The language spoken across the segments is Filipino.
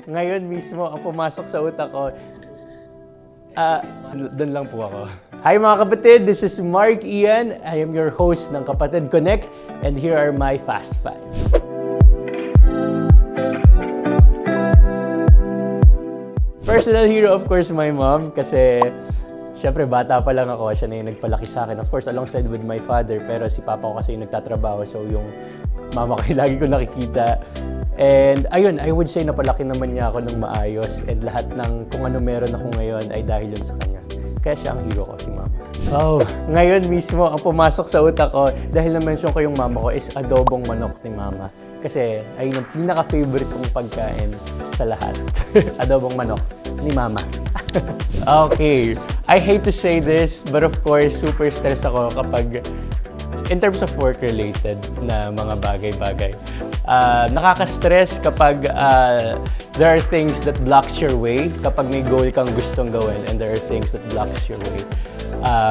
Ngayon mismo, ang pumasok sa utak ko, doon lang po ako. Hi mga kapatid, this is Mark Ian. I am your host ng Kapatid Connect, and here are my Fast Five. Personal hero, of course, my mom, kasi syempre bata pa lang ako, siya na yung nagpalaki sa akin. Of course, alongside with my father, pero si papa ko kasi yung nagtatrabaho, so yung mama ko lagi ko nakikita. And ayun, I would say napalaki naman niya ako ng maayos, and lahat ng kung ano meron ako ngayon ay dahil yun sa kanya. Kaya siya ang hero ko, si mama. Ngayon mismo, ang pumasok sa utak ko, dahil na-mention ko yung mama ko, is adobong manok ni mama. Kasi ayun ang pinaka-favorite kong pagkain sa lahat. Adobong manok ni mama. Okay, I hate to say this, but of course, super stress ako kapag in terms of work-related na mga bagay-bagay. Nakaka-stress kapag there are things that blocks your way, kapag may goal kang gustong gawin, and there are things that blocks your way.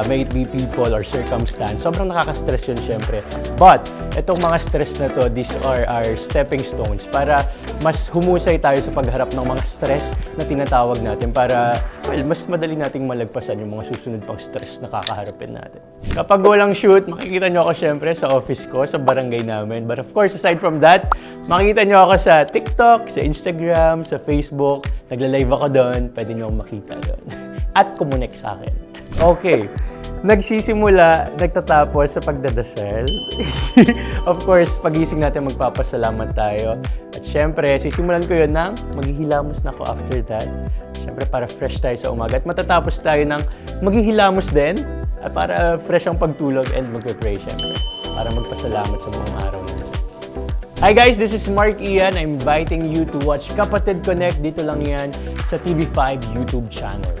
May it be people or circumstance. Sobrang nakaka-stress yun syempre. But, itong mga stress na to, these are our stepping stones para mas humusay tayo sa pagharap ng mga stress na tinatawag natin para, well, mas madali nating malagpasan yung mga susunod pang stress na kakaharapin natin. Kapag walang shoot, makikita nyo ako syempre sa office ko, sa barangay namin. But of course, aside from that, makikita nyo ako sa TikTok, sa Instagram, sa Facebook. Nagla-live ako doon, pwede nyo akong makita doon. At kumonek sa akin. Okay, nagsisimula, nagtatapos sa pagdadasal. Of course, pagising natin magpapasalamat tayo. At syempre, sisimulan ko yun ng maghihilamos na ako after that. Syempre, para fresh tayo sa umaga. At matatapos tayo ng maghihilamos din. At para fresh ang pagtulog and magpe-pray syempre. Para magpasalamat sa mga araw na ito. Hi guys, this is Mark Ian. I'm inviting you to watch Kapatid Connect. Dito lang yan sa TV5 YouTube channel.